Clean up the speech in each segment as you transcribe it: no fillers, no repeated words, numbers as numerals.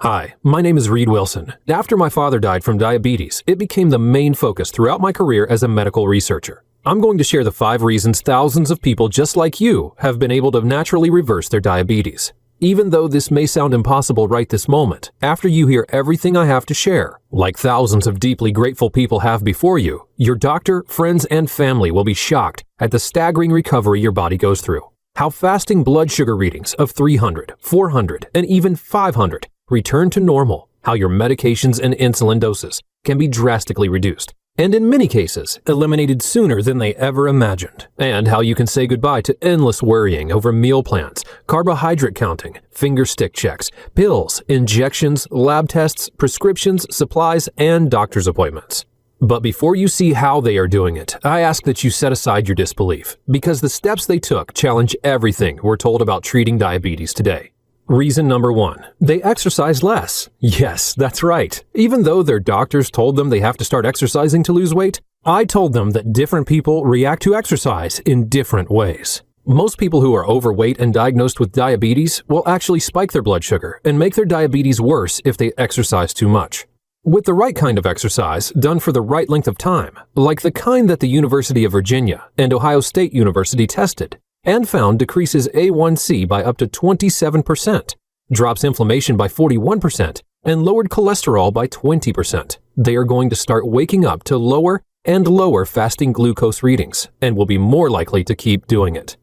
Hi, my name is Reed Wilson. After my father died from diabetes, it became the main focus throughout my career as a medical researcher. I'm going to share the 5 reasons thousands of people just like you have been able to naturally reverse their diabetes. Even though this may sound impossible right this moment, after you hear everything I have to share, like thousands of deeply grateful people have before you, your doctor, friends, and family will be shocked at the staggering recovery your body goes through. How fasting blood sugar readings of 300, 400, and even 500 return to normal, how your medications and insulin doses can be drastically reduced, and in many cases, eliminated sooner than they ever imagined, and how you can say goodbye to endless worrying over meal plans, carbohydrate counting, finger stick checks, pills, injections, lab tests, prescriptions, supplies, and doctor's appointments. But before you see how they are doing it, I ask that you set aside your disbelief, because the steps they took challenge everything we're told about treating diabetes today. Reason number 1, they exercise less. Yes, that's right. Even though their doctors told them they have to start exercising to lose weight, I told them that different people react to exercise in different ways. Most people who are overweight and diagnosed with diabetes will actually spike their blood sugar and make their diabetes worse if they exercise too much. With the right kind of exercise, done for the right length of time, like the kind that the University of Virginia and Ohio State University tested, and found decreases A1C by up to 27%, drops inflammation by 41%, and lowered cholesterol by 20%. They are going to start waking up to lower and lower fasting glucose readings and will be more likely to keep doing it.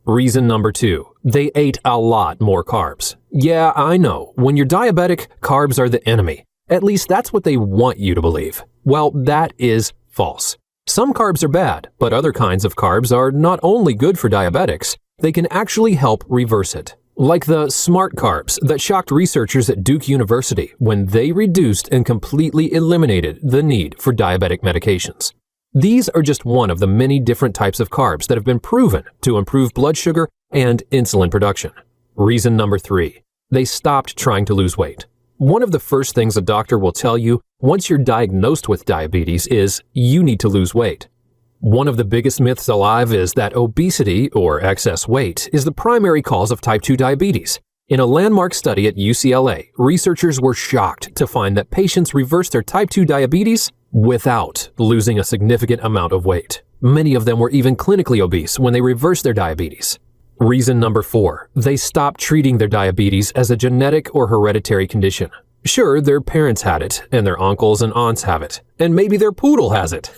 Reason number 2, they ate a lot more carbs. Yeah, I know, when you're diabetic, carbs are the enemy. At least that's what they want you to believe. Well, that is false. Some carbs are bad, but other kinds of carbs are not only good for diabetics, they can actually help reverse it. Like the smart carbs that shocked researchers at Duke University when they reduced and completely eliminated the need for diabetic medications. These are just one of the many different types of carbs that have been proven to improve blood sugar and insulin production. Reason number 3, they stopped trying to lose weight. One of the first things a doctor will tell you once you're diagnosed with diabetes is you need to lose weight. One of the biggest myths alive is that obesity, or excess weight, is the primary cause of type 2 diabetes. In a landmark study at UCLA, researchers were shocked to find that patients reversed their type 2 diabetes without losing a significant amount of weight. Many of them were even clinically obese when they reversed their diabetes. Reason number 4, they stopped treating their diabetes as a genetic or hereditary condition. Sure, their parents had it, and their uncles and aunts have it, and maybe their poodle has it.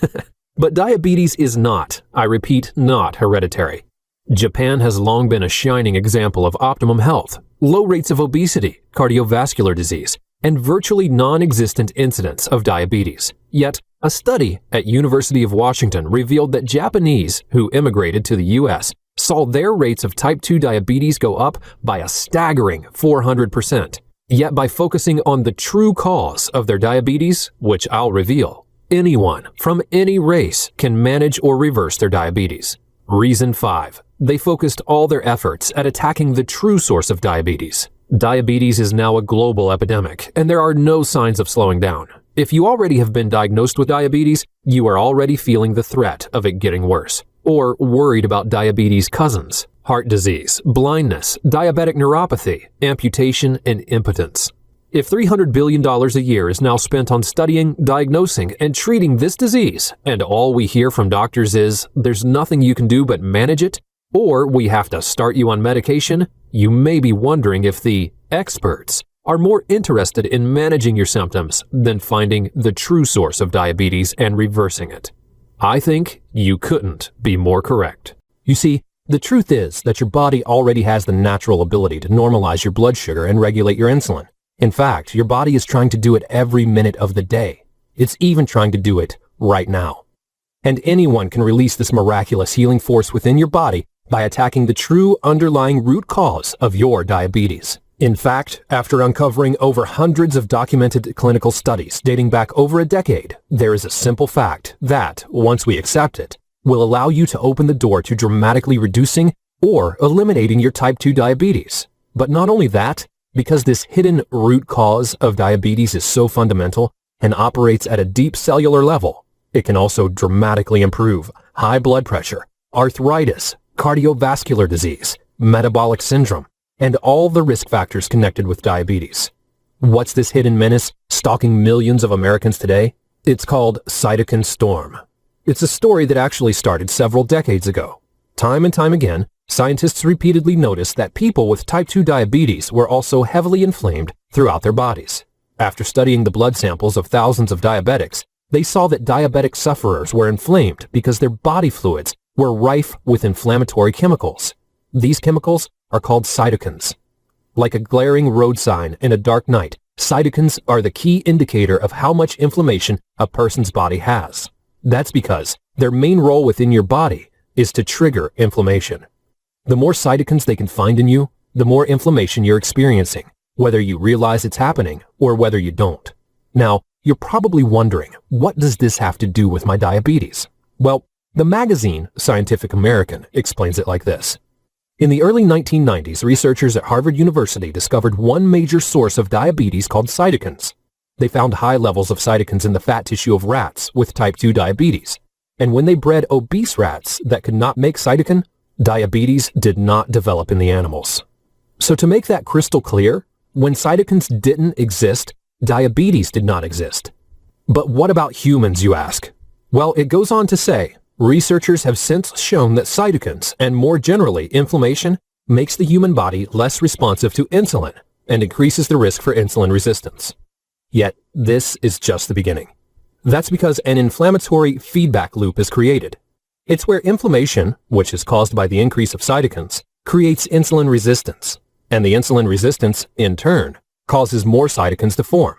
But diabetes is not, I repeat, not hereditary. Japan has long been a shining example of optimum health, low rates of obesity, cardiovascular disease, and virtually non-existent incidence of diabetes. Yet, a study at University of Washington revealed that Japanese who immigrated to the U.S. saw their rates of type 2 diabetes go up by a staggering 400%. Yet by focusing on the true cause of their diabetes, which I'll reveal, anyone from any race can manage or reverse their diabetes. Reason 5, they focused all their efforts at attacking the true source of diabetes. Diabetes is now a global epidemic, and there are no signs of slowing down. If you already have been diagnosed with diabetes, you are already feeling the threat of it getting worse, or worried about diabetes cousins, heart disease, blindness, diabetic neuropathy, amputation, and impotence. If $300 billion a year is now spent on studying, diagnosing, and treating this disease, and all we hear from doctors is there's nothing you can do but manage it, or we have to start you on medication, you may be wondering if the experts are more interested in managing your symptoms than finding the true source of diabetes and reversing it. I think you couldn't be more correct. You see, the truth is that your body already has the natural ability to normalize your blood sugar and regulate your insulin. In fact, your body is trying to do it every minute of the day. It's even trying to do it right now. And anyone can release this miraculous healing force within your body by attacking the true underlying root cause of your diabetes. In fact, after uncovering over hundreds of documented clinical studies dating back over a decade, there is a simple fact that, once we accept it, will allow you to open the door to dramatically reducing or eliminating your type 2 diabetes. But not only that, because this hidden root cause of diabetes is so fundamental and operates at a deep cellular level, it can also dramatically improve high blood pressure, arthritis, cardiovascular disease, metabolic syndrome, and all the risk factors connected with diabetes. What's this hidden menace stalking millions of Americans today? It's called cytokine storm. It's a story that actually started several decades ago. Time and time again, scientists repeatedly noticed that people with type 2 diabetes were also heavily inflamed throughout their bodies. After studying the blood samples of thousands of diabetics, they saw that diabetic sufferers were inflamed because their body fluids were rife with inflammatory chemicals. These chemicals are called cytokines. Like a glaring road sign in a dark night, cytokines are the key indicator of how much inflammation a person's body has. That's because their main role within your body is to trigger inflammation. The more cytokines they can find in you, the more inflammation you're experiencing, whether you realize it's happening or whether you don't. Now, you're probably wondering, what does this have to do with my diabetes? Well, the magazine Scientific American explains it like this. In the early 1990s, researchers at Harvard University discovered one major source of diabetes called cytokines. They found high levels of cytokines in the fat tissue of rats with type 2 diabetes. And when they bred obese rats that could not make cytokine, diabetes did not develop in the animals. So to make that crystal clear, when cytokines didn't exist, diabetes did not exist. But what about humans, you ask? Well, it goes on to say, researchers have since shown that cytokines, and more generally inflammation, makes the human body less responsive to insulin and increases the risk for insulin resistance. Yet, this is just the beginning. That's because an inflammatory feedback loop is created. It's where inflammation, which is caused by the increase of cytokines, creates insulin resistance, and the insulin resistance, in turn, causes more cytokines to form.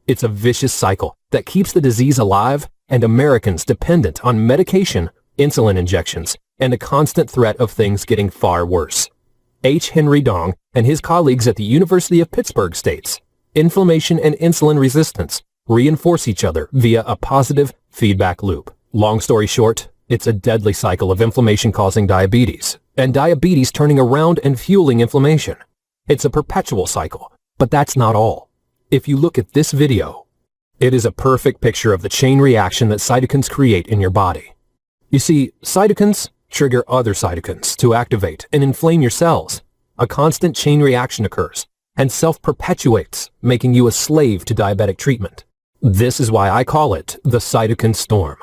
It's a vicious cycle that keeps the disease alive and Americans dependent on medication, insulin injections, and a constant threat of things getting far worse. H. Henry Dong and his colleagues at the University of Pittsburgh states, inflammation and insulin resistance reinforce each other via a positive feedback loop. Long story short, it's a deadly cycle of inflammation causing diabetes, and diabetes turning around and fueling inflammation. It's a perpetual cycle, but that's not all. If you look at this video, it is a perfect picture of the chain reaction that cytokines create in your body. You see, cytokines trigger other cytokines to activate and inflame your cells. A constant chain reaction occurs and self-perpetuates, making you a slave to diabetic treatment. This is why I call it the cytokine storm.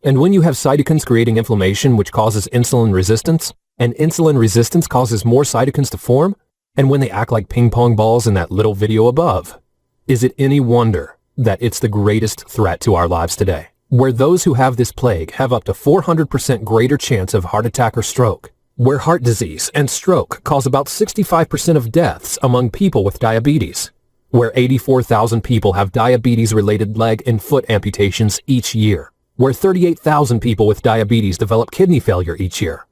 And when you have cytokines creating inflammation which causes insulin resistance, and insulin resistance causes more cytokines to form, and when they act like ping pong balls in that little video above, is it any wonder that it's the greatest threat to our lives today, where those who have this plague have up to 400% greater chance of heart attack or stroke, where heart disease and stroke cause about 65% of deaths among people with diabetes, where 84,000 people have diabetes-related leg and foot amputations each year, where 38,000 people with diabetes develop kidney failure each year,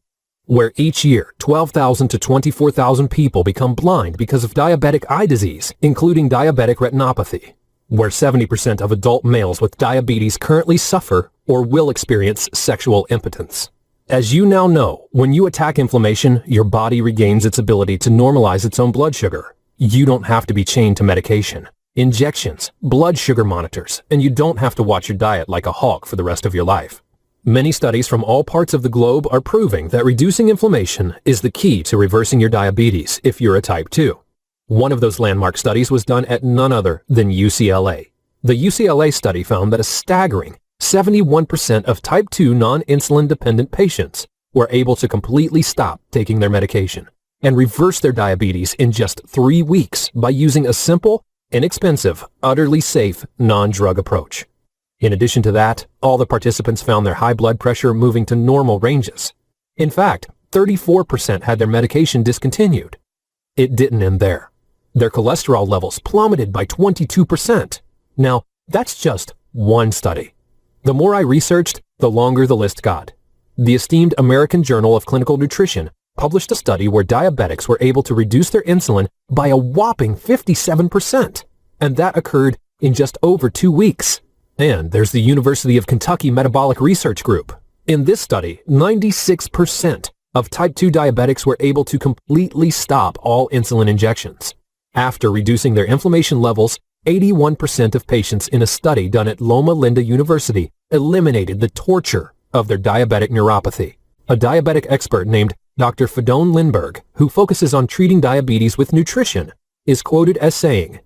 where each year 12,000 to 24,000 people become blind because of diabetic eye disease, including diabetic retinopathy, where 70% of adult males with diabetes currently suffer or will experience sexual impotence. As you now know, when you attack inflammation, your body regains its ability to normalize its own blood sugar. You don't have to be chained to medication, injections, blood sugar monitors, and you don't have to watch your diet like a hawk for the rest of your life. Many studies from all parts of the globe are proving that reducing inflammation is the key to reversing your diabetes if you're a type 2. One of those landmark studies was done at none other than UCLA. The UCLA study found that a staggering 71% of type 2 non-insulin dependent patients were able to completely stop taking their medication and reverse their diabetes in just 3 weeks by using a simple, inexpensive, utterly safe, non-drug approach. In addition to that, all the participants found their high blood pressure moving to normal ranges. In fact, 34% had their medication discontinued. It didn't end there. Their cholesterol levels plummeted by 22%. Now, that's just one study. The more I researched, the longer the list got. The esteemed American Journal of Clinical Nutrition published a study where diabetics were able to reduce their insulin by a whopping 57%, and that occurred in just over 2 weeks. And there's the University of Kentucky Metabolic Research Group. In this study, 96% of type 2 diabetics were able to completely stop all insulin injections. After reducing their inflammation levels, 81% of patients in a study done at Loma Linda University eliminated the torture of their diabetic neuropathy. A diabetic expert named Dr. Fedon Lindbergh, who focuses on treating diabetes with nutrition, is quoted as saying,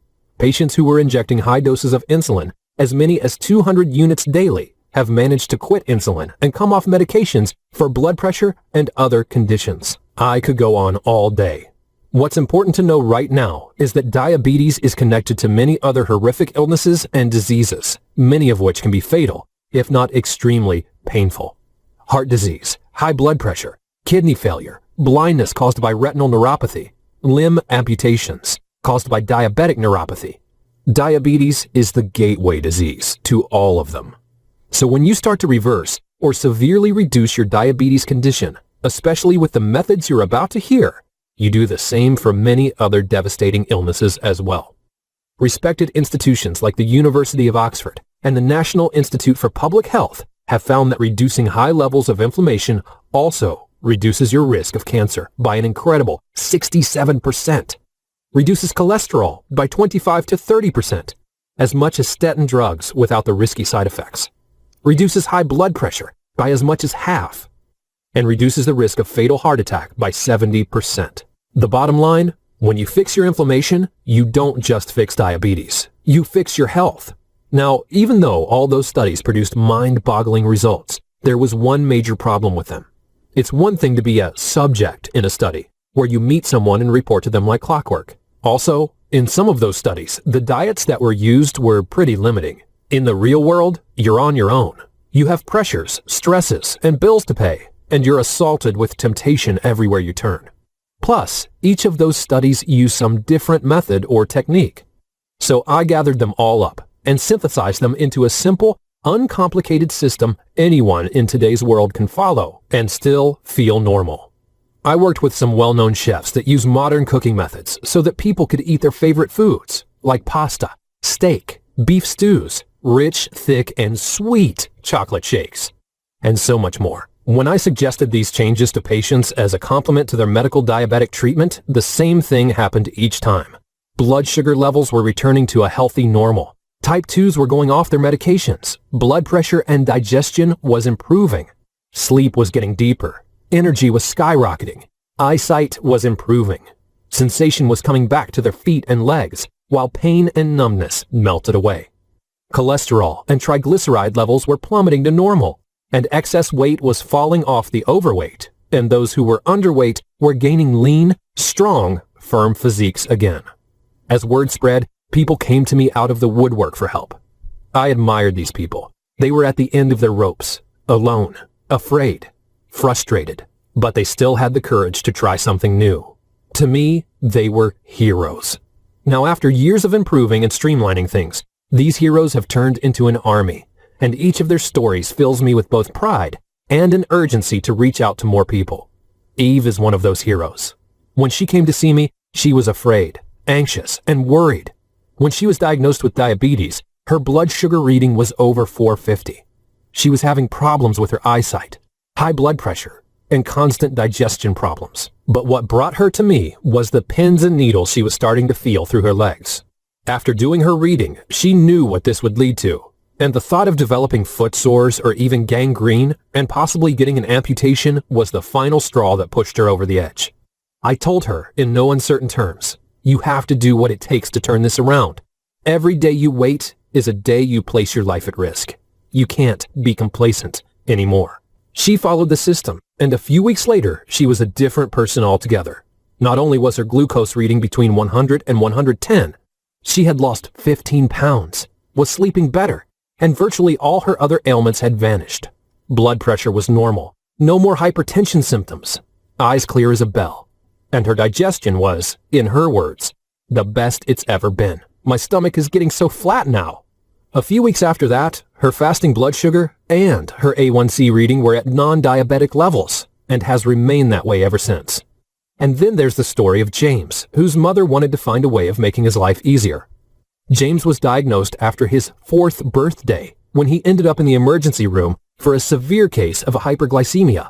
Patients who were injecting high doses of insulin, as many as 200 units daily, have managed to quit insulin and come off medications for blood pressure and other conditions. I could go on all day. What's important to know right now is that diabetes is connected to many other horrific illnesses and diseases, many of which can be fatal, if not extremely painful. Heart disease, high blood pressure, kidney failure, blindness caused by retinal neuropathy, limb amputations caused by diabetic neuropathy. Diabetes is the gateway disease to all of them. So when you start to reverse or severely reduce your diabetes condition, especially with the methods you're about to hear, you do the same for many other devastating illnesses as well. Respected institutions like the University of Oxford and the National Institute for Public Health have found that reducing high levels of inflammation also reduces your risk of cancer by an incredible 67%, reduces cholesterol by 25 to 30%, as much as statin drugs without the risky side effects, reduces high blood pressure by as much as half, and reduces the risk of fatal heart attack by 70%. The bottom line, when you fix your inflammation, you don't just fix diabetes, you fix your health. Now, even though all those studies produced mind-boggling results, there was one major problem with them. It's one thing to be a subject in a study, where you meet someone and report to them like clockwork. Also, in some of those studies, the diets that were used were pretty limiting. In the real world, you're on your own. You have pressures, stresses, and bills to pay, and you're assaulted with temptation everywhere you turn. Plus, each of those studies use some different method or technique. So I gathered them all up and synthesized them into a simple, uncomplicated system anyone in today's world can follow and still feel normal. I worked with some well-known chefs that use modern cooking methods so that people could eat their favorite foods, like pasta, steak, beef stews, rich, thick, and sweet chocolate shakes, and so much more. When I suggested these changes to patients as a complement to their medical diabetic treatment, the same thing happened each time. Blood sugar levels were returning to a healthy normal. Type 2s were going off their medications. Blood pressure and digestion was improving. Sleep was getting deeper. Energy was skyrocketing. Eyesight was improving. Sensation was coming back to their feet and legs, while pain and numbness melted away. Cholesterol and triglyceride levels were plummeting to normal, and excess weight was falling off the overweight, and those who were underweight were gaining lean, strong, firm physiques again. As word spread, people came to me out of the woodwork for help. I admired these people. They were at the end of their ropes, alone, afraid, frustrated, but they still had the courage to try something new. To me, they were heroes. Now, after years of improving and streamlining things, these heroes have turned into an army, and each of their stories fills me with both pride and an urgency to reach out to more people. Eve is one of those heroes. When she came to see me, she was afraid, anxious, and worried. When she was diagnosed with diabetes, her blood sugar reading was over 450. She was having problems with her eyesight, high blood pressure, and constant digestion problems. But what brought her to me was the pins and needles she was starting to feel through her legs. After doing her reading, she knew what this would lead to, and the thought of developing foot sores or even gangrene and possibly getting an amputation was the final straw that pushed her over the edge. I told her, in no uncertain terms, you have to do what it takes to turn this around. Every day you wait is a day you place your life at risk. You can't be complacent anymore. She followed the system, and a few weeks later, she was a different person altogether. Not only was her glucose reading between 100 and 110, she had lost 15 pounds, was sleeping better, and virtually all her other ailments had vanished. Blood pressure was normal, no more hypertension symptoms, eyes clear as a bell. And her digestion was, in her words, the best it's ever been. My stomach is getting so flat now. A few weeks after that, her fasting blood sugar and her A1C reading were at non-diabetic levels and has remained that way ever since. And then there's the story of James, whose mother wanted to find a way of making his life easier. James was diagnosed after his 4th birthday when he ended up in the emergency room for a severe case of hyperglycemia.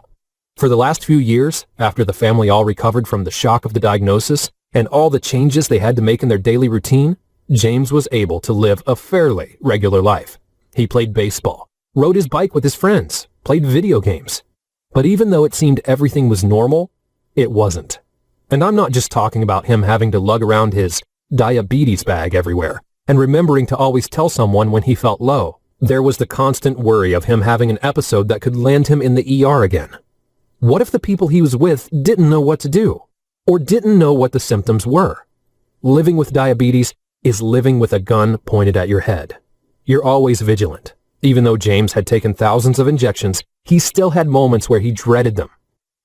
For the last few years, after the family all recovered from the shock of the diagnosis and all the changes they had to make in their daily routine, James was able to live a fairly regular life. He played baseball, rode his bike with his friends, played video games. But even though it seemed everything was normal, it wasn't. And I'm not just talking about him having to lug around his diabetes bag everywhere, and remembering to always tell someone when he felt low. There was the constant worry of him having an episode that could land him in the ER again. What if the people he was with didn't know what to do, or didn't know what the symptoms were? Living with diabetes is living with a gun pointed at your head. You're always vigilant. Even though James had taken thousands of injections, he still had moments where he dreaded them.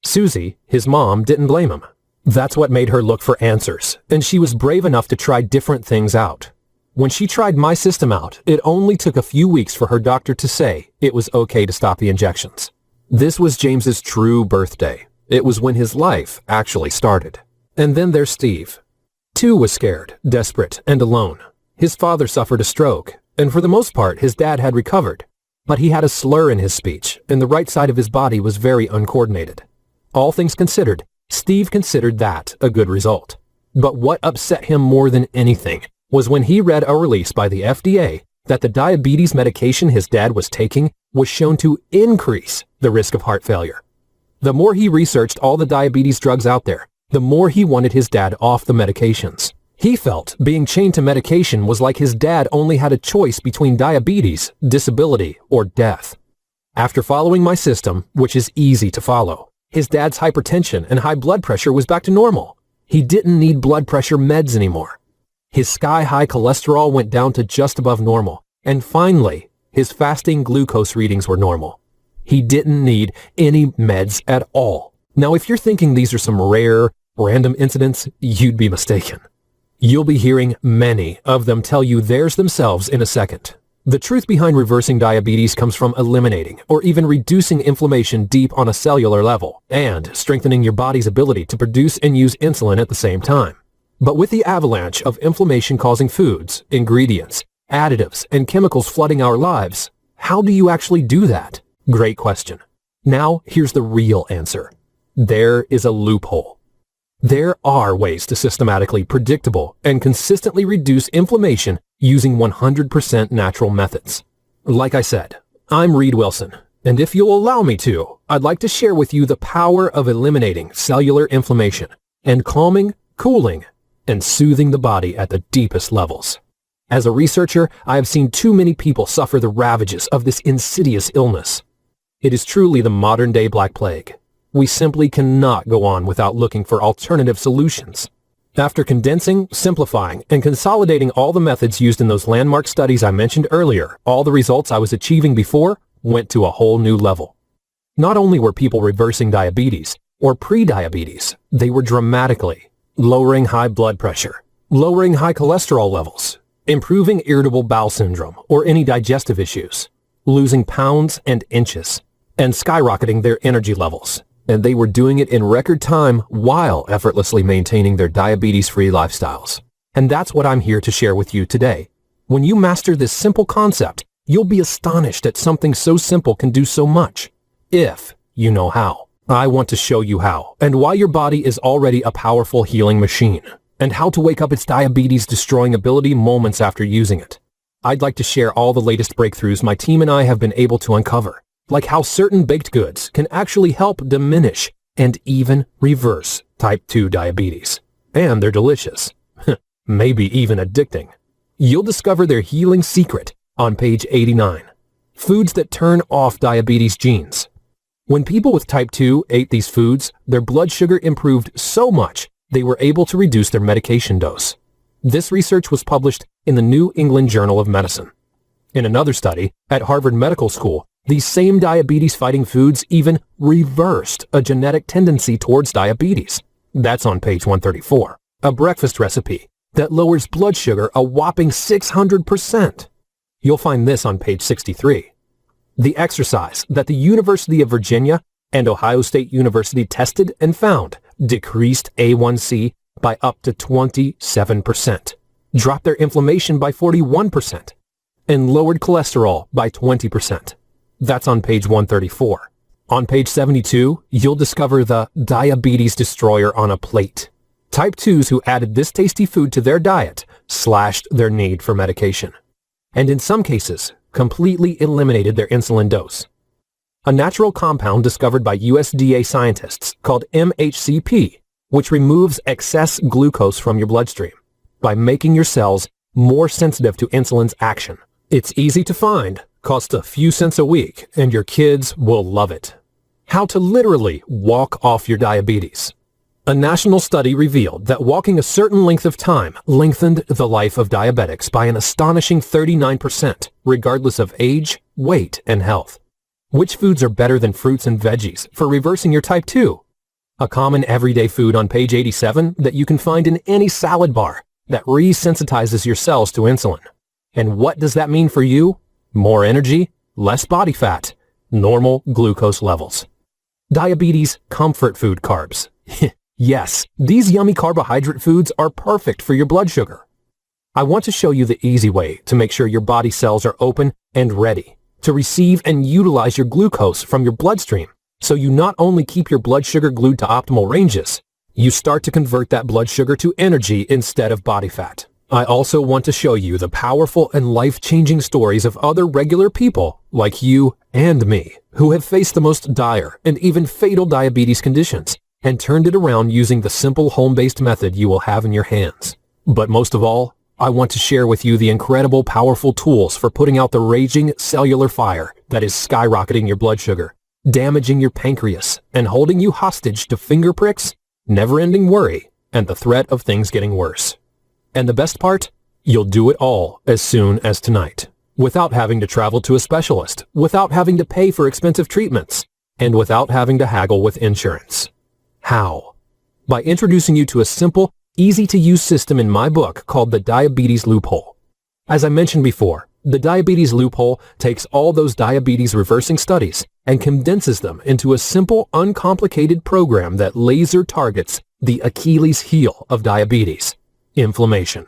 Susie, his mom, didn't blame him. That's what made her look for answers, and she was brave enough to try different things out. When she tried my system out, it only took a few weeks for her doctor to say it was okay to stop the injections. This was James's true birthday. It was when his life actually started. And then there's Steve. Too was scared, desperate, and alone. His father suffered a stroke, and for the most part, his dad had recovered. But he had a slur in his speech, and the right side of his body was very uncoordinated. All things considered, Steve considered that a good result. But what upset him more than anything was when he read a release by the FDA that the diabetes medication his dad was taking was shown to increase the risk of heart failure. The more he researched all the diabetes drugs out there, the more he wanted his dad off the medications. He felt being chained to medication was like his dad only had a choice between diabetes, disability, or death. After following my system, which is easy to follow, his dad's hypertension and high blood pressure was back to normal. He didn't need blood pressure meds anymore. His sky-high cholesterol went down to just above normal, and finally, his fasting glucose readings were normal. He didn't need any meds at all. Now, if you're thinking these are some rare, random incidents, you'd be mistaken. You'll be hearing many of them tell you theirs themselves in a second. The truth behind reversing diabetes comes from eliminating or even reducing inflammation deep on a cellular level and strengthening your body's ability to produce and use insulin at the same time. But with the avalanche of inflammation-causing foods, ingredients, additives, and chemicals flooding our lives, how do you actually do that? Great question. Now, here's the real answer. There is a loophole. There are ways to systematically, predictable, and consistently reduce inflammation using 100% natural methods. Like I said, I'm Reed Wilson, and if you'll allow me to, I'd like to share with you the power of eliminating cellular inflammation and calming, cooling, and soothing the body at the deepest levels. As a researcher, I have seen too many people suffer the ravages of this insidious illness. It is truly the modern-day Black Plague. We simply cannot go on without looking for alternative solutions. After condensing, simplifying, and consolidating all the methods used in those landmark studies I mentioned earlier, all the results I was achieving before went to a whole new level. Not only were people reversing diabetes or pre-diabetes, they were dramatically lowering high blood pressure, lowering high cholesterol levels, improving irritable bowel syndrome or any digestive issues, losing pounds and inches, and skyrocketing their energy levels. And they were doing it in record time while effortlessly maintaining their diabetes-free lifestyles. And that's what I'm here to share with you today. When you master this simple concept, you'll be astonished that something so simple can do so much, if you know how. I want to show you how, and why your body is already a powerful healing machine, and how to wake up its diabetes-destroying ability moments after using it. I'd like to share all the latest breakthroughs my team and I have been able to uncover, like how certain baked goods can actually help diminish and even reverse type 2 diabetes. And they're delicious. Maybe even addicting. You'll discover their healing secret on page 89. Foods that turn off diabetes genes. When people with type 2 ate these foods, their blood sugar improved so much they were able to reduce their medication dose. This research was published in the New England Journal of Medicine. In another study at Harvard Medical School, these same diabetes-fighting foods even reversed a genetic tendency towards diabetes. That's on page 134. A breakfast recipe that lowers blood sugar a whopping 600%. You'll find this on page 63. The exercise that the University of Virginia and Ohio State University tested and found decreased A1C by up to 27%, dropped their inflammation by 41%, and lowered cholesterol by 20%. That's on page 134. On page 72, you'll discover the diabetes destroyer on a plate. Type 2s who added this tasty food to their diet slashed their need for medication, and in some cases, completely eliminated their insulin dose. A natural compound discovered by USDA scientists called MHCP, which removes excess glucose from your bloodstream. by making your cells more sensitive to insulin's action. It's easy to find, costs a few cents a week, and your kids will love it. How to literally walk off your diabetes. A national study revealed that walking a certain length of time lengthened the life of diabetics by an astonishing 39%, regardless of age, weight, and health. Which foods are better than fruits and veggies for reversing your type 2? A common everyday food on page 87 that you can find in any salad bar that resensitizes your cells to insulin. And what does that mean for you? More energy, less body fat, normal glucose levels. Diabetes comfort food carbs. Yes, these yummy carbohydrate foods are perfect for your blood sugar. I want to show you the easy way to make sure your body cells are open and ready to receive and utilize your glucose from your bloodstream, so you not only keep your blood sugar glued to optimal ranges, you start to convert that blood sugar to energy instead of body fat. I also want to show you the powerful and life-changing stories of other regular people like you and me who have faced the most dire and even fatal diabetes conditions and turned it around using the simple home-based method you will have in your hands. But most of all, I want to share with you the incredible, powerful tools for putting out the raging cellular fire that is skyrocketing your blood sugar, damaging your pancreas, and holding you hostage to finger pricks, never-ending worry, and the threat of things getting worse. And the best part? You'll do it all as soon as tonight, without having to travel to a specialist, without having to pay for expensive treatments, and without having to haggle with insurance. How? By introducing you to a simple, easy-to-use system in my book called the Diabetes Loophole. As I mentioned before, the Diabetes Loophole takes all those diabetes reversing studies and condenses them into a simple, uncomplicated program that laser targets the Achilles heel of diabetes: inflammation.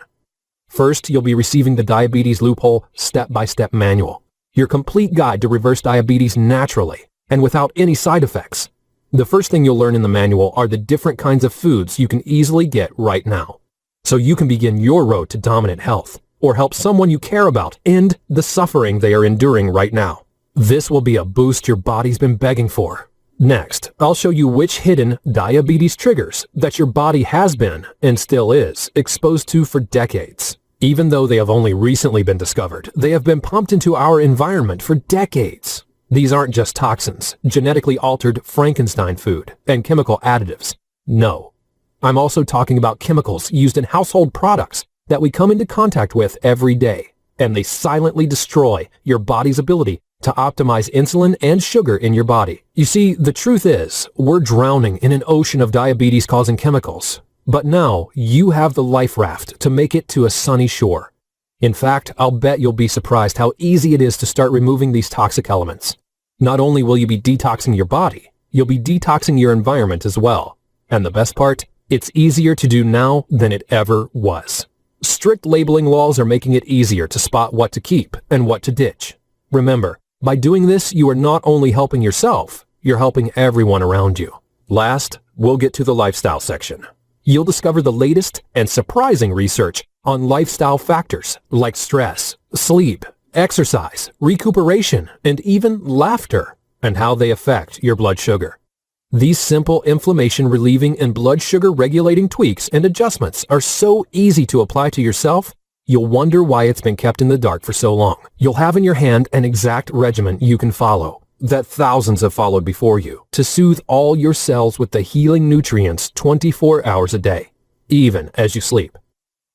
First, you'll be receiving the Diabetes Loophole step-by-step manual, your complete guide to reverse diabetes naturally and without any side effects. The first thing you'll learn in the manual are the different kinds of foods you can easily get right now, so you can begin your road to dominant health or help someone you care about end the suffering they are enduring right now. This will be a boost your body's been begging for. Next, I'll show you which hidden diabetes triggers that your body has been, and still is, exposed to for decades. Even though they have only recently been discovered, they have been pumped into our environment for decades. These aren't just toxins, genetically altered Frankenstein food, and chemical additives. No. I'm also talking about chemicals used in household products that we come into contact with every day, and they silently destroy your body's ability to optimize insulin and sugar in your body. You see, the truth is, we're drowning in an ocean of diabetes-causing chemicals. But now, you have the life raft to make it to a sunny shore. In fact, I'll bet you'll be surprised how easy it is to start removing these toxic elements. Not only will you be detoxing your body, you'll be detoxing your environment as well. And the best part? It's easier to do now than it ever was. Strict labeling laws are making it easier to spot what to keep and what to ditch. Remember, by doing this, you are not only helping yourself, you're helping everyone around you. Last, we'll get to the lifestyle section. You'll discover the latest and surprising research on lifestyle factors like stress, sleep, exercise, recuperation, and even laughter, and how they affect your blood sugar. These simple inflammation-relieving and blood sugar-regulating tweaks and adjustments are so easy to apply to yourself, you'll wonder why it's been kept in the dark for so long. You'll have in your hand an exact regimen you can follow, that thousands have followed before you, to soothe all your cells with the healing nutrients 24 hours a day, even as you sleep.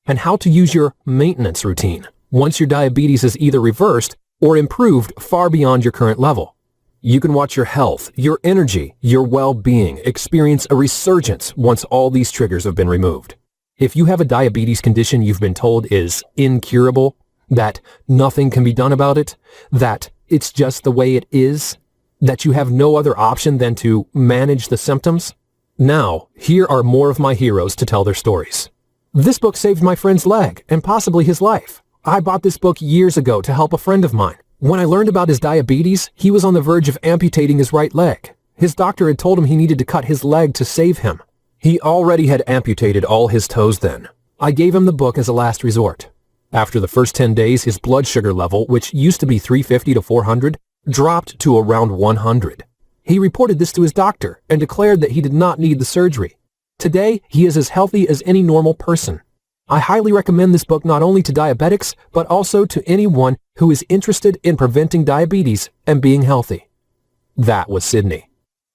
And how to use your maintenance routine once your diabetes is either reversed or improved far beyond your current level. You can watch your health, your energy, your well-being experience a resurgence once all these triggers have been removed. If you have a diabetes condition you've been told is incurable, that nothing can be done about it, that it's just the way it is, that you have no other option than to manage the symptoms, now, here are more of my heroes to tell their stories. This book saved my friend's leg and possibly his life. I bought this book years ago to help a friend of mine. When I learned about his diabetes, he was on the verge of amputating his right leg. His doctor had told him he needed to cut his leg to save him. He already had amputated all his toes then. I gave him the book as a last resort. After the first 10 days, his blood sugar level, which used to be 350 to 400, dropped to around 100. He reported this to his doctor and declared that he did not need the surgery. Today, he is as healthy as any normal person. I highly recommend this book not only to diabetics, but also to anyone who is interested in preventing diabetes and being healthy. That was Sydney.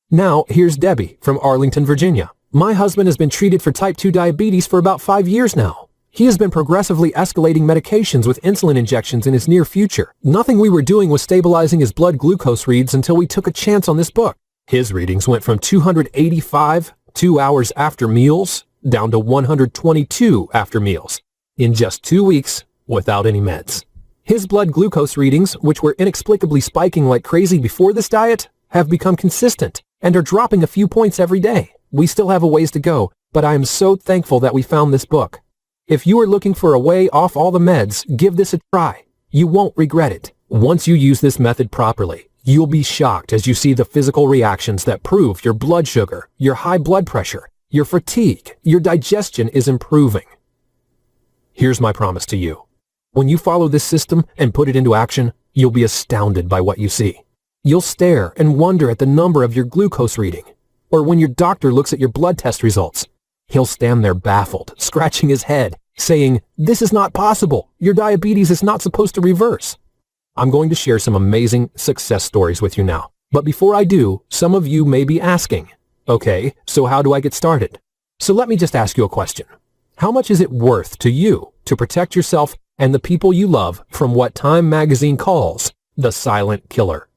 Now, here's Debbie from Arlington, Virginia. My husband has been treated for type 2 diabetes for about 5 years now. He has been progressively escalating medications with insulin injections in his near future. Nothing we were doing was stabilizing his blood glucose reads until we took a chance on this book. His readings went from 285 2 hours after meals down to 122 after meals in just 2 weeks without any meds. His blood glucose readings, which were inexplicably spiking like crazy before this diet, have become consistent and are dropping a few points every day. We still have a ways to go, but I am so thankful that we found this book. If you are looking for a way off all the meds, give this a try. You won't regret it. Once you use this method properly, you'll be shocked as you see the physical reactions that prove your blood sugar, your high blood pressure, your fatigue, your digestion is improving. Here's my promise to you. When you follow this system and put it into action, you'll be astounded by what you see. You'll stare and wonder at the number of your glucose reading, or when your doctor looks at your blood test results. He'll stand there baffled, scratching his head, saying, "This is not possible. Your diabetes is not supposed to reverse." I'm going to share some amazing success stories with you now. But before I do, some of you may be asking, okay, so how do I get started? So let me just ask you a question. How much is it worth to you to protect yourself and the people you love from what Time magazine calls the silent killer?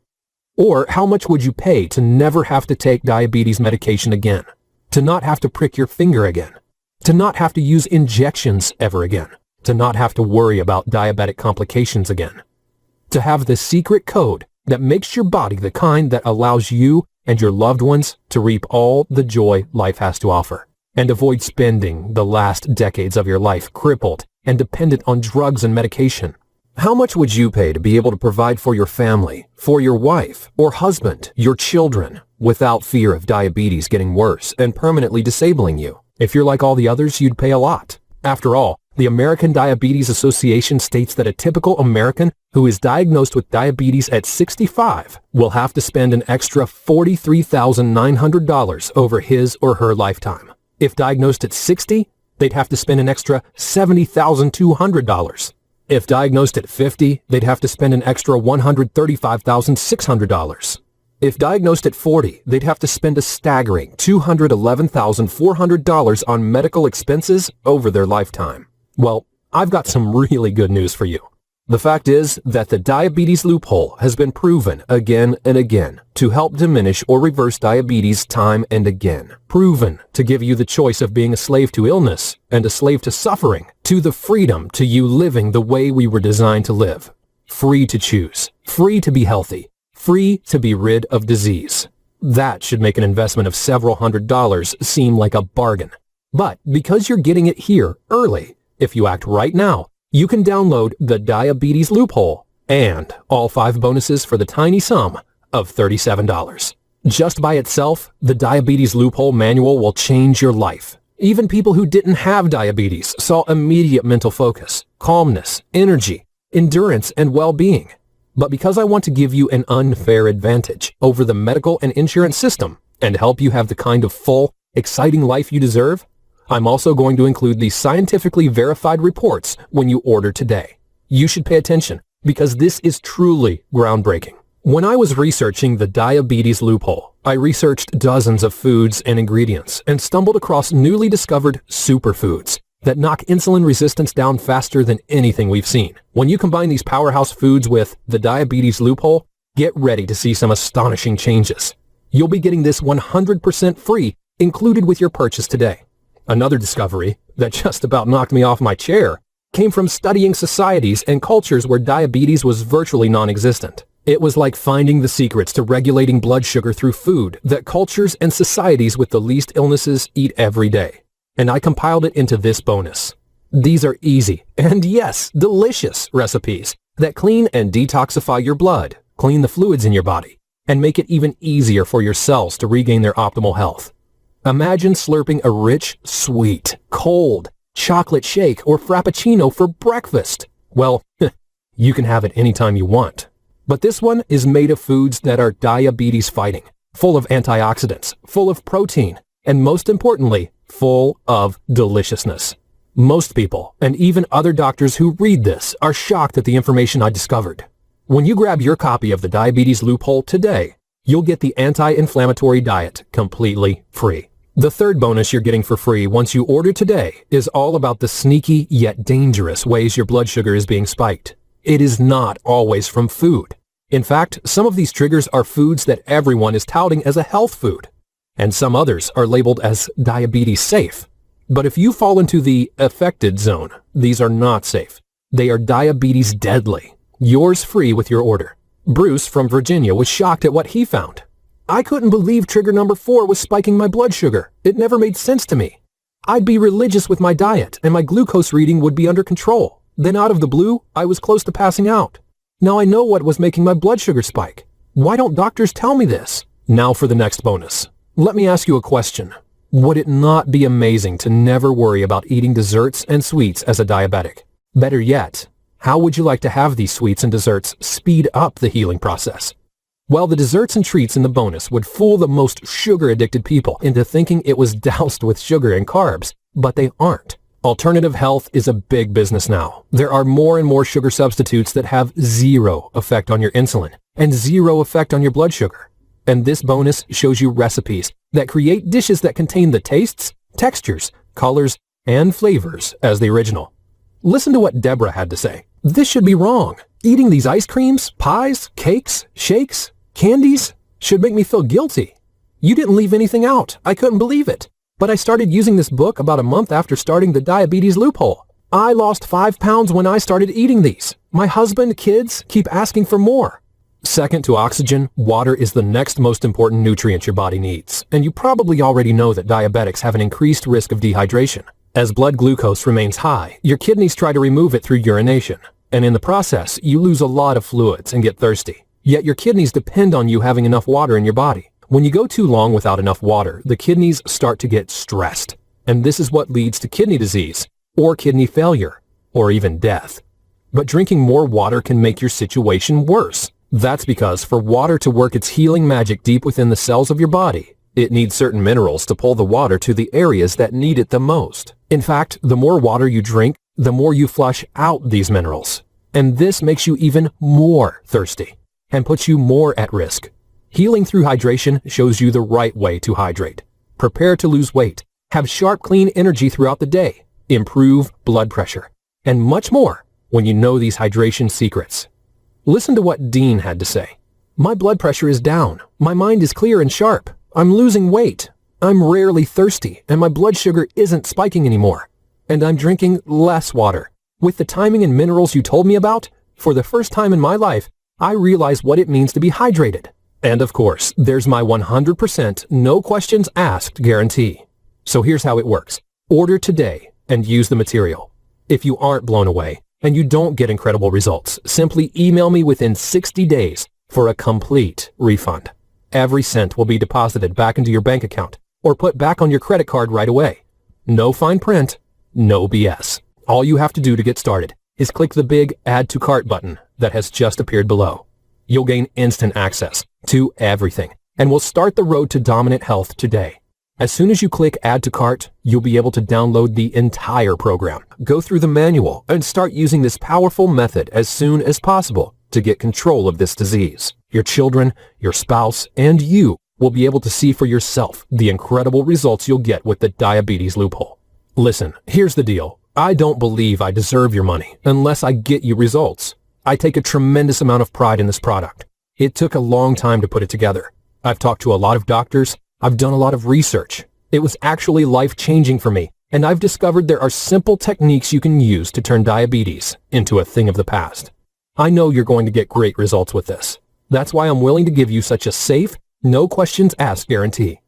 Or how much would you pay to never have to take diabetes medication again? To not have to prick your finger again? To not have to use injections ever again? To not have to worry about diabetic complications again? To have the secret code that makes your body the kind that allows you and your loved ones to reap all the joy life has to offer, and avoid spending the last decades of your life crippled and dependent on drugs and medication. How much would you pay to be able to provide for your family, for your wife or husband, your children, without fear of diabetes getting worse and permanently disabling you? If you're like all the others, you'd pay a lot. After all, the American Diabetes Association states that a typical American who is diagnosed with diabetes at 65 will have to spend an extra $43,900 over his or her lifetime. If diagnosed at 60, they'd have to spend an extra $70,200. If diagnosed at 50, they'd have to spend an extra $135,600. If diagnosed at 40, they'd have to spend a staggering $211,400 on medical expenses over their lifetime. Well, I've got some really good news for you. The fact is that the diabetes loophole has been proven again and again to help diminish or reverse diabetes time and again. Proven to give you the choice of being a slave to illness and a slave to suffering, to the freedom to you living the way we were designed to live. Free to choose, free to be healthy, free to be rid of disease. That should make an investment of several $100s seem like a bargain. But because you're getting it here early, if you act right now, you can download the Diabetes Loophole and all 5 bonuses for the tiny sum of $37. Just by itself, the Diabetes Loophole manual will change your life. Even people who didn't have diabetes saw immediate mental focus, calmness, energy, endurance, and well-being. But because I want to give you an unfair advantage over the medical and insurance system and help you have the kind of full, exciting life you deserve, I'm also going to include these scientifically verified reports when you order today. You should pay attention because this is truly groundbreaking. When I was researching the diabetes loophole, I researched dozens of foods and ingredients and stumbled across newly discovered superfoods that knock insulin resistance down faster than anything we've seen. When you combine these powerhouse foods with the diabetes loophole, get ready to see some astonishing changes. You'll be getting this 100% free included with your purchase today. Another discovery that just about knocked me off my chair came from studying societies and cultures where diabetes was virtually non-existent. It was like finding the secrets to regulating blood sugar through food that cultures and societies with the least illnesses eat every day. And I compiled it into this bonus. These are easy and yes, delicious recipes that clean and detoxify your blood, clean the fluids in your body, and make it even easier for your cells to regain their optimal health. Imagine slurping a rich, sweet, cold chocolate shake or frappuccino for breakfast. Well, you can have it anytime you want. But this one is made of foods that are diabetes fighting, full of antioxidants, full of protein, and most importantly, full of deliciousness. Most people, and even other doctors who read this, are shocked at the information I discovered. When you grab your copy of The Diabetes Loophole today, you'll get the anti-inflammatory diet completely free. The third bonus you're getting for free once you order today is all about the sneaky yet dangerous ways your blood sugar is being spiked. It is not always from food. In fact, some of these triggers are foods that everyone is touting as a health food, and some others are labeled as diabetes safe. But if you fall into the affected zone, these are not safe. They are diabetes deadly. Yours free with your order. Bruce from Virginia was shocked at what he found. I couldn't believe trigger number 4 was spiking my blood sugar. It never made sense to me. I'd be religious with my diet and my glucose reading would be under control. Then out of the blue, I was close to passing out. Now I know what was making my blood sugar spike. Why don't doctors tell me this? Now for the next bonus. Let me ask you a question. Would it not be amazing to never worry about eating desserts and sweets as a diabetic? Better yet, how would you like to have these sweets and desserts speed up the healing process? Well, the desserts and treats in the bonus would fool the most sugar-addicted people into thinking it was doused with sugar and carbs, but they aren't. Alternative health is a big business now. There are more and more sugar substitutes that have zero effect on your insulin and zero effect on your blood sugar. And this bonus shows you recipes that create dishes that contain the tastes, textures, colors, and flavors as the original. Listen to what Deborah had to say. This should be wrong. Eating these ice creams, pies, cakes, shakes, candies should make me feel guilty. You didn't leave anything out. I couldn't believe it. But I started using this book about a month after starting the Diabetes Loophole. I lost 5 pounds when I started eating these. My husband, kids keep asking for more. Second to oxygen, water is the next most important nutrient your body needs. And you probably already know that diabetics have an increased risk of dehydration. As blood glucose remains high, your kidneys try to remove it through urination. And in the process, you lose a lot of fluids and get thirsty. Yet your kidneys depend on you having enough water in your body. When you go too long without enough water, the kidneys start to get stressed. And this is what leads to kidney disease, or kidney failure, or even death. But drinking more water can make your situation worse. That's because for water to work its healing magic deep within the cells of your body, it needs certain minerals to pull the water to the areas that need it the most. In fact, the more water you drink, the more you flush out these minerals. And this makes you even more thirsty and puts you more at risk. Healing through hydration shows you the right way to hydrate. Prepare to lose weight, have sharp, clean energy throughout the day, improve blood pressure, and much more when you know these hydration secrets. Listen to what Dean had to say. My blood pressure is down. My mind is clear and sharp. I'm losing weight. I'm rarely thirsty, and my blood sugar isn't spiking anymore. And I'm drinking less water. With the timing and minerals you told me about, for the first time in my life, I realize what it means to be hydrated. And of course, there's my 100% no questions asked guarantee. So here's how it works. Order today and use the material. If you aren't blown away, and you don't get incredible results, simply email me within 60 days for a complete refund. Every cent will be deposited back into your bank account or put back on your credit card right away. No fine print, no BS. All you have to do to get started is click the big Add to Cart button that has just appeared below. You'll gain instant access to everything and will start the road to dominant health today. As soon as you click Add to Cart, you'll be able to download the entire program, go through the manual, and start using this powerful method as soon as possible to get control of this disease. Your children, your spouse, and you will be able to see for yourself the incredible results you'll get with the Diabetes Loophole. Listen, here's the deal. I don't believe I deserve your money unless I get you results. I take a tremendous amount of pride in this product. It took a long time to put it together. I've talked to a lot of doctors. I've done a lot of research. It was actually life-changing for me, and I've discovered there are simple techniques you can use to turn diabetes into a thing of the past. I know you're going to get great results with this. That's why I'm willing to give you such a safe, no questions asked guarantee.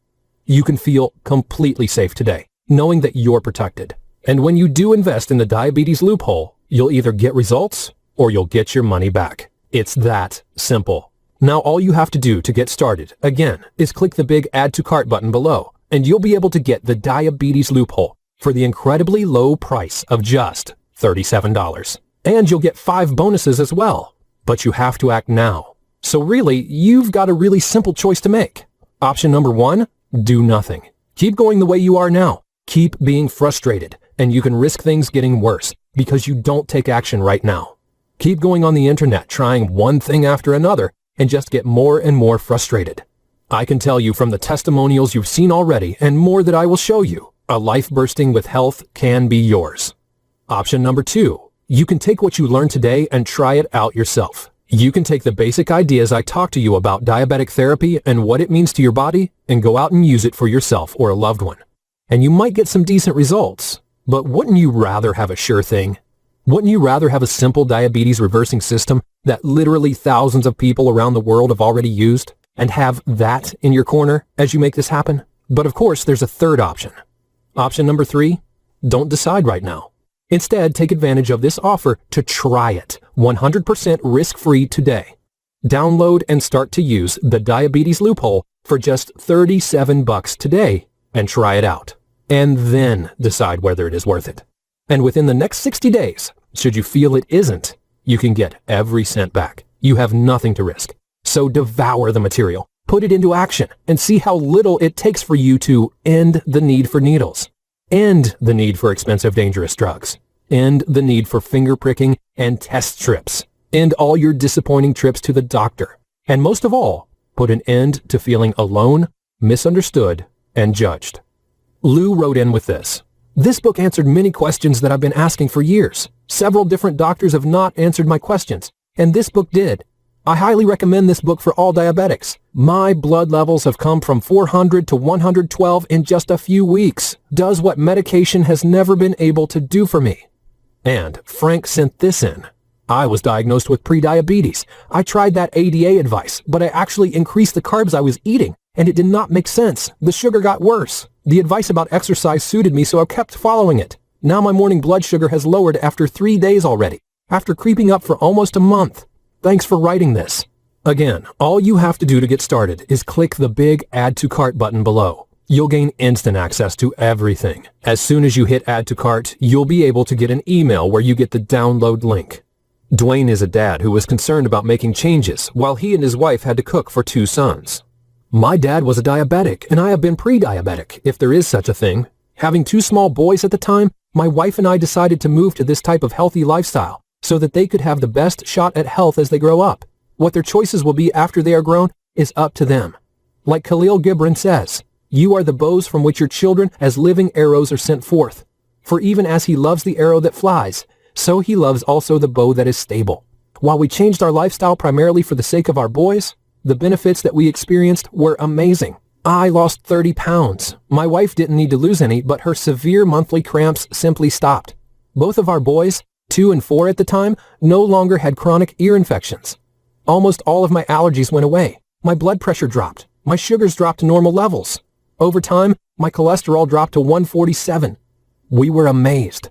You can feel completely safe today, knowing that you're protected. And when you do invest in the Diabetes Loophole, you'll either get results or you'll get your money back. It's that simple. Now all you have to do to get started, again, is click the big Add to Cart button below, and you'll be able to get the Diabetes Loophole for the incredibly low price of just $37. And you'll get 5 bonuses as well. But you have to act now. So really, you've got a really simple choice to make. Option number 1, do nothing. Keep going the way you are now. Keep being frustrated. and you can risk things getting worse because you don't take action right now. Keep going on the internet trying one thing after another and just get more and more frustrated. I can tell you from the testimonials you've seen already and more that I will show you, a life bursting with health can be yours. Option number 2, you can take what you learned today and try it out yourself. You can take the basic ideas I talked to you about diabetic therapy and what it means to your body and go out and use it for yourself or a loved one. And you might get some decent results, but wouldn't you rather have a sure thing? Wouldn't you rather have a simple diabetes reversing system that literally thousands of people around the world have already used and have that in your corner as you make this happen? But of course, there's a third option. Option number 3, don't decide right now. Instead, take advantage of this offer to try it 100% risk-free today. Download and start to use the diabetes loophole for just $37 today and try it out. And then decide whether it is worth it. And within the next 60 days, should you feel it isn't, you can get every cent back. You have nothing to risk. So devour the material, put it into action, and see how little it takes for you to end the need for needles, end the need for expensive, dangerous drugs, end the need for finger pricking and test strips, end all your disappointing trips to the doctor, and most of all, put an end to feeling alone, misunderstood, and judged. Lou wrote in with this. This book answered many questions that I've been asking for years. Several different doctors have not answered my questions, and this book did. I highly recommend this book for all diabetics. My blood levels have come from 400 to 112 in just a few weeks. Does what medication has never been able to do for me. And Frank sent this in. I was diagnosed with prediabetes. I tried that ADA advice, but I actually increased the carbs I was eating, and it did not make sense. The sugar got worse. The advice about exercise suited me, so I kept following it. Now my morning blood sugar has lowered after 3 days already, after creeping up for almost a month. Thanks for writing this. Again, all you have to do to get started is click the big Add to Cart button below. You'll gain instant access to everything. As soon as you hit Add to Cart, you'll be able to get an email where you get the download link. Dwayne is a dad who was concerned about making changes while he and his wife had to cook for 2 sons. My dad was a diabetic, and I have been pre-diabetic, if there is such a thing. Having 2 small boys at the time, my wife and I decided to move to this type of healthy lifestyle so that they could have the best shot at health as they grow up. What their choices will be after they are grown is up to them. Like Khalil Gibran says, you are the bows from which your children as living arrows are sent forth. For even as he loves the arrow that flies, so he loves also the bow that is stable. While we changed our lifestyle primarily for the sake of our boys, the benefits that we experienced were amazing. I lost 30 pounds. My wife didn't need to lose any, but her severe monthly cramps simply stopped. Both of our boys, 2 and 4 at the time, no longer had chronic ear infections. Almost all of my allergies went away. My blood pressure dropped. My sugars dropped to normal levels. Over time, my cholesterol dropped to 147. We were amazed.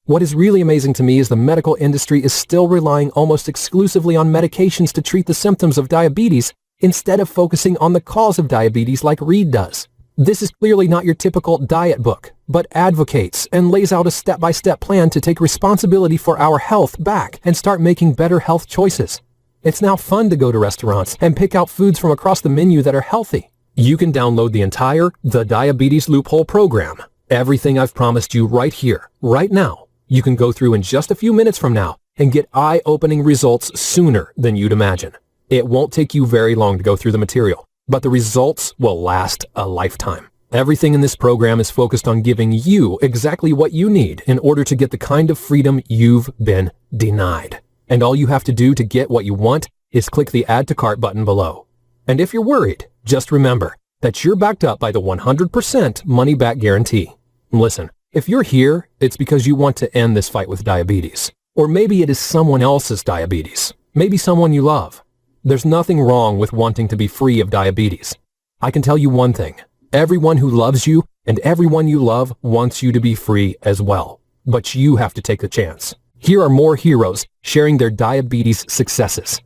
What is really amazing to me is the medical industry is still relying almost exclusively on medications to treat the symptoms of diabetes instead of focusing on the cause of diabetes like Reed does. This is clearly not your typical diet book, but advocates and lays out a step-by-step plan to take responsibility for our health back and start making better health choices. It's now fun to go to restaurants and pick out foods from across the menu that are healthy. You can download the entire The Diabetes Loophole program. Everything I've promised you right here, right now. You can go through in just a few minutes from now and get eye-opening results sooner than you'd imagine. It won't take you very long to go through the material, but the results will last a lifetime. Everything in this program is focused on giving you exactly what you need in order to get the kind of freedom you've been denied. And all you have to do to get what you want is click the Add to Cart button below. And if you're worried, just remember that you're backed up by the 100% money-back guarantee. Listen, if you're here, it's because you want to end this fight with diabetes. Or maybe it is someone else's diabetes. Maybe someone you love. There's nothing wrong with wanting to be free of diabetes. I can tell you one thing. Everyone who loves you and everyone you love wants you to be free as well. But you have to take the chance. Here are more heroes sharing their diabetes successes.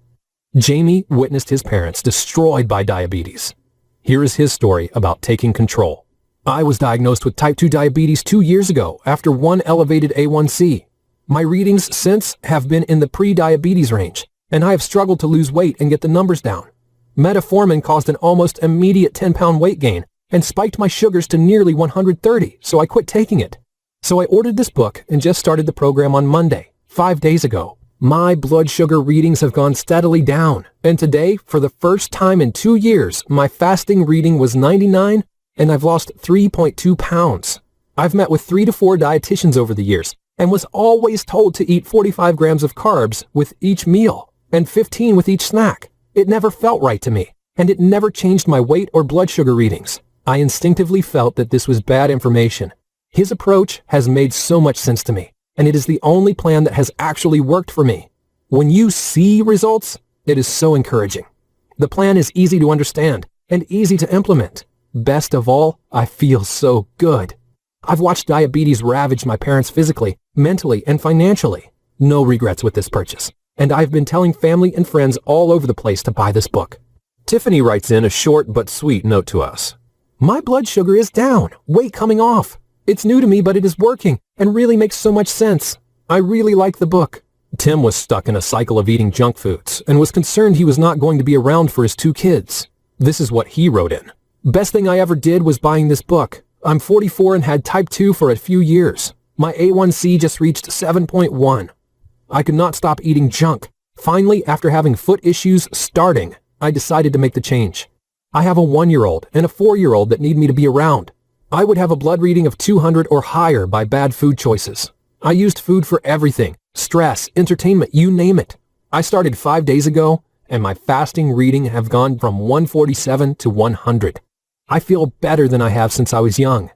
Jamie witnessed his parents destroyed by diabetes. Here is his story about taking control. I was diagnosed with type 2 diabetes 2 years ago after one elevated A1C. My readings since have been in the pre-diabetes range, and I have struggled to lose weight and get the numbers down. Metformin caused an almost immediate 10-pound weight gain and spiked my sugars to nearly 130, so I quit taking it. So I ordered this book and just started the program on Monday, 5 days ago. My blood sugar readings have gone steadily down, and today, for the first time in 2 years, my fasting reading was 99, and I've lost 3.2 pounds. I've met with 3 to 4 dietitians over the years, and was always told to eat 45 grams of carbs with each meal, and 15 with each snack. It never felt right to me, and it never changed my weight or blood sugar readings. I instinctively felt that this was bad information. His approach has made so much sense to me, and it is the only plan that has actually worked for me. When you see results, it is so encouraging. The plan is easy to understand and easy to implement. Best of all, I feel so good. I've watched diabetes ravage my parents physically, mentally, and financially. No regrets with this purchase, and I've been telling family and friends all over the place to buy this book. Tiffany writes in a short but sweet note to us. My blood sugar is down, weight coming off. It's new to me, but it is working and really makes so much sense. I really like the book. Tim was stuck in a cycle of eating junk foods and was concerned he was not going to be around for his 2 kids. This is what he wrote in. Best thing I ever did was buying this book. I'm 44 and had type 2 for a few years. My A1C just reached 7.1. I could not stop eating junk. Finally, after having foot issues starting, I decided to make the change. I have a 1-year-old and a 4-year-old that need me to be around. I would have a blood reading of 200 or higher by bad food choices. I used food for everything, stress, entertainment, you name it. I started 5 days ago, and my fasting reading have gone from 147 to 100. I feel better than I have since I was young.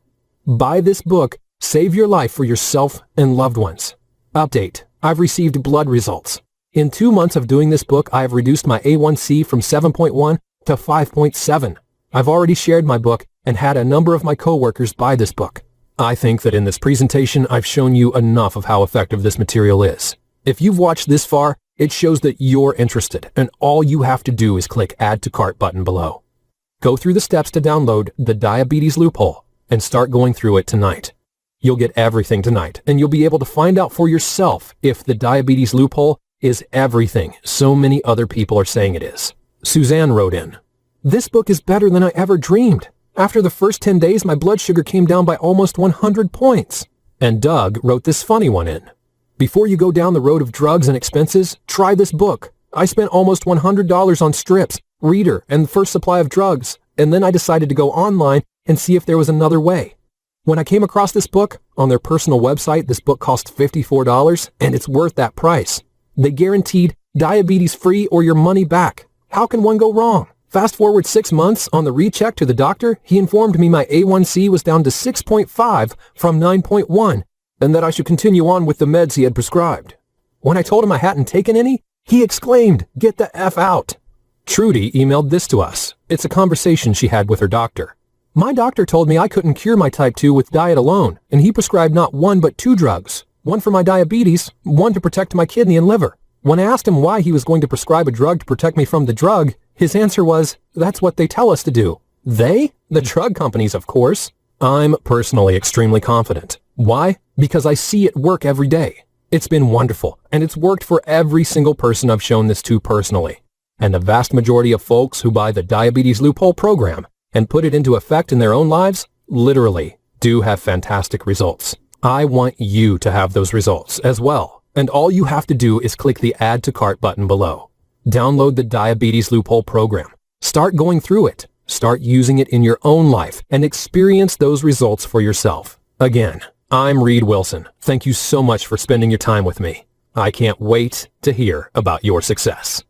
Buy this book, save your life for yourself and loved ones. Update, I've received blood results. In 2 months of doing this book, I have reduced my A1C from 7.1 to 5.7. I've already shared my book and had a number of my coworkers buy this book. I think that in this presentation, I've shown you enough of how effective this material is. If you've watched this far, it shows that you're interested, and all you have to do is click Add to Cart button below. Go through the steps to download the Diabetes Loophole and start going through it tonight. You'll get everything tonight, and you'll be able to find out for yourself if the Diabetes Loophole is everything so many other people are saying it is. Suzanne wrote in, This book is better than I ever dreamed. After the first 10 days, my blood sugar came down by almost 100 points. And Doug wrote this funny one in. Before you go down the road of drugs and expenses, try this book. I spent almost $100 on strips, reader, and the first supply of drugs, and then I decided to go online and see if there was another way. When I came across this book, on their personal website, this book cost $54, and it's worth that price. They guaranteed diabetes-free or your money back. How can one go wrong? Fast forward 6 months, on the recheck to the doctor, he informed me my A1C was down to 6.5 from 9.1, and that I should continue on with the meds he had prescribed. When I told him I hadn't taken any, he exclaimed, "Get the F out." Trudy emailed this to us. It's a conversation she had with her doctor. My doctor told me I couldn't cure my type 2 with diet alone, and he prescribed not 1 but 2 drugs. 1 for my diabetes, 1 to protect my kidney and liver. When I asked him why he was going to prescribe a drug to protect me from the drug, his answer was, "That's what they tell us to do." They? The drug companies, of course. I'm personally extremely confident. Why? Because I see it work every day. It's been wonderful, and it's worked for every single person I've shown this to personally. And the vast majority of folks who buy the Diabetes Loophole program and put it into effect in their own lives, literally, do have fantastic results. I want you to have those results as well, and all you have to do is click the Add to Cart button below. Download the Diabetes Loophole program. Start going through it. Start using it in your own life and experience those results for yourself. Again, I'm Reed Wilson. Thank you so much for spending your time with me. I can't wait to hear about your success.